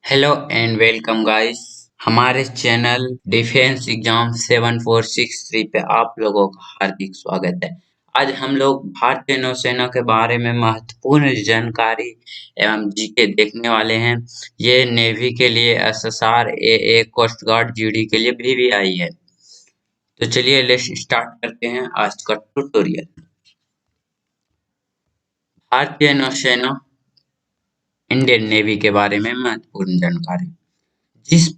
Hello and welcome guys. हमारे channel defence exam 7463 पे आप लोगों का हार्दिक स्वागत है। आज हम लोग भारतीय नौसेना के बारे में महत्वपूर्ण जानकारी एवं जीके देखने वाले हैं। ये नेवी के लिए एसएसआर, एए, कोस्ट गार्ड, जीडी के लिए भी आई है। तो चलिए लेट्स स्टार्ट करते हैं आज का ट्यूटोरियल। भारतीय नौसेना, इंडियन नेवी के बारे में महत्वपूर्ण जानकारी। जिस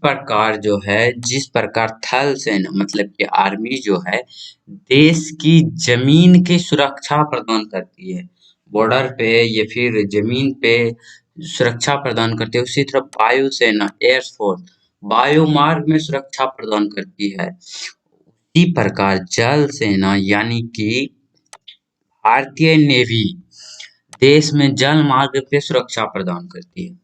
प्रकार थल सेना मतलब कि आर्मी जो है देश की जमीन की सुरक्षा प्रदान करती है, बॉर्डर पे या फिर जमीन पे सुरक्षा प्रदान करती है, उसी तरह वायुसेना एयरफोर्स वायु मार्ग में सुरक्षा प्रदान करती है। उसी प्रकार जल सेना यानी कि भारतीय नेवी देश में जल मार्ग पे सुरक्षा प्रदान करती है।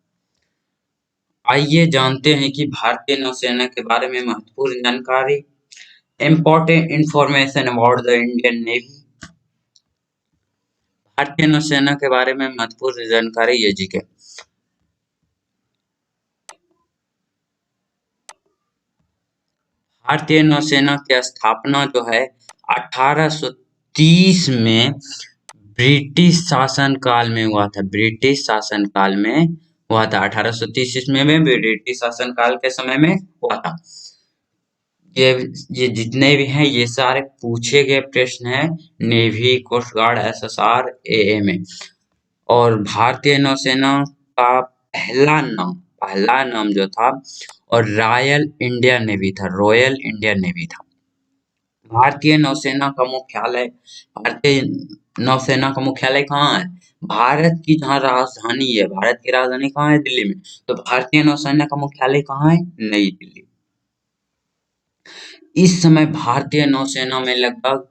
आइए जानते हैं कि भारतीय नौसेना के बारे में महत्वपूर्ण जानकारी। Important information about the Indian navy. भारतीय नौसेना के बारे में महत्वपूर्ण जानकारी ये जी के। भारतीय नौसेना की स्थापना जो है 1830 में ब्रिटिश शासन काल में हुआ था। ब्रिटिश शासन काल में हुआ था 1830 ईस्वी में ब्रिटिश शासन काल के समय में हुआ था। ये जितने भी हैं ये सारे पूछे गए प्रश्न हैं नेवी, कोस्ट गार्ड, एसएसआर, एए में। और भारतीय नौसेना का पहला नाम जो था और रॉयल इंडिया नेवी था, रॉयल इंडियन नेवी था। भारतीय नौसेना का मुख्यालय कहाँ है? भारत की जहाँ राजधानी है, भारत की राजधानी कहाँ है? दिल्ली में। तो भारतीय नौसेना का मुख्यालय कहाँ है? नई दिल्ली। इस समय भारतीय नौसेना में लगभग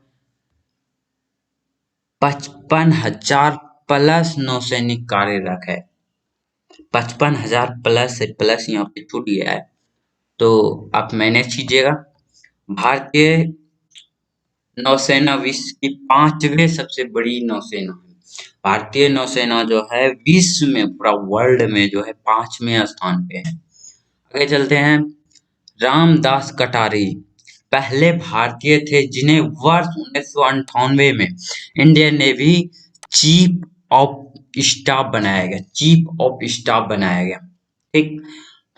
55,000 प्लस नौसैनिक कार्यरत है। 55,000 प्लस से प्लस यहाँ पे छूट गया है, तो आप मैनेज कीजिएगा। भारतीय नौसेना विश्व की 5वें सबसे बड़ी नौसेना है। भारतीय नौसेना जो है विश्व में, पूरा वर्ल्ड में जो है 5वें स्थान पे है। आगे चलते हैं। रामदास कटारी पहले भारतीय थे जिन्हें वर्ष 1998 में Indian navy chief of staff बनाया गया। चीफ ऑफ स्टाफ बनाया गया। ठीक।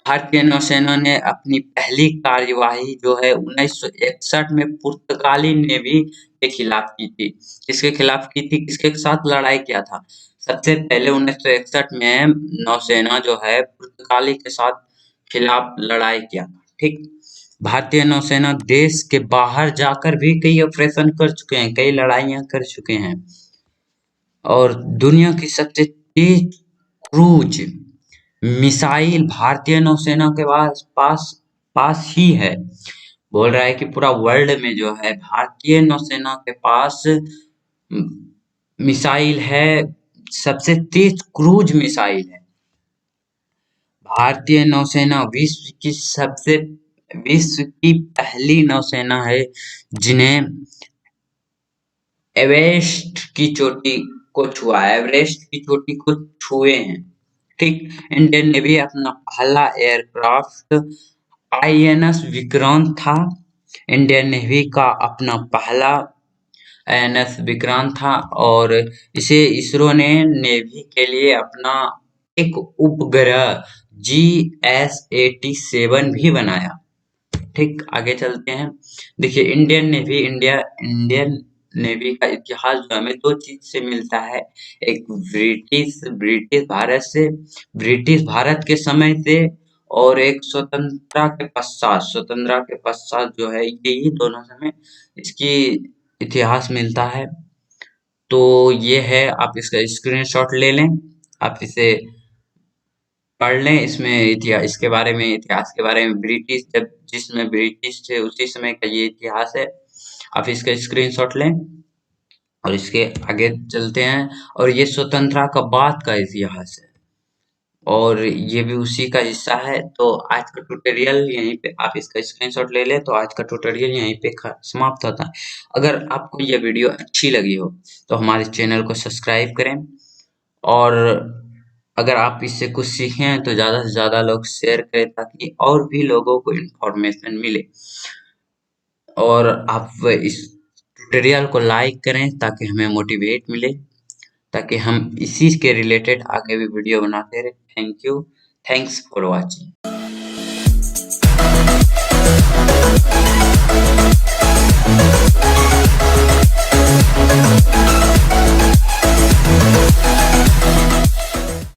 भारतीय नौसेना ने अपनी पहली कार्यवाही जो है 1961 में पुर्तगाली नेवी के खिलाफ की थी। किसके खिलाफ की थी? किसके साथ लड़ाई किया था? सबसे पहले 1961 में नौसेना जो है पुर्तगाली के साथ खिलाफ लड़ाई किया। ठीक। भारतीय नौसेना देश के बाहर जाकर भी कई ऑपरेशन कर चुके हैं, कई लड़ाइयां कर चुके हैं। और दुनिया की सबसे तेज क्रूज मिसाइल भारतीय नौसेना के पास ही है। बोल रहा है कि पूरा वर्ल्ड में जो है भारतीय नौसेना के पास मिसाइल है, सबसे तेज क्रूज मिसाइल है। भारतीय नौसेना विश्व की पहली नौसेना है जिन्हें एवरेस्ट की चोटी को छुआ है, एवरेस्ट की चोटी को छुए हैं। ठीक। इंडियन नेवी अपना पहला एयरक्राफ्ट आईएनएस विक्रांत था। इंडियन नेवी का अपना पहला आईएनएस विक्रांत था और इसे इसरो ने नेवी के लिए अपना एक उपग्रह GS-87 भी बनाया। ठीक। आगे चलते हैं। देखिए इंडियन नेवी का इतिहास जो हमें दो चीज से मिलता है। एक ब्रिटिश भारत के समय से, और एक स्वतंत्रता के पश्चात जो है यही दोनों समय इसकी इतिहास मिलता है। तो ये है, आप इसका स्क्रीनशॉट ले लें, आप इसे पढ़ लें। इसके बारे में, इतिहास के बारे में, जिसमें ब्रिटिश थे उसी समय का ये इतिहास है। आप इसका स्क्रीनशॉट लें और इसके आगे चलते हैं। और ये स्वतंत्रता का बाद का इतिहास है और ये भी उसी का हिस्सा है। तो आज का ट्यूटोरियल यहीं पे, आप इसका स्क्रीनशॉट ले लें, तो आज का ट्यूटोरियल यहीं पे समाप्त होता है। अगर आपको यह वीडियो अच्छी लगी हो तो हमारे चैनल को सब्सक्राइब करें और अगर आप इससे कुछ सीखे हैं तो ज़्यादा से ज़्यादा लोग शेयर करें ताकि और भी लोगों को इन्फॉर्मेशन मिले। और आप इस ट्यूटोरियल को लाइक करें ताकि हमें मोटिवेट मिले, ताकि हम इसी के रिलेटेड आगे भी वीडियो बनाते रहें। Thank you. Thanks for watching.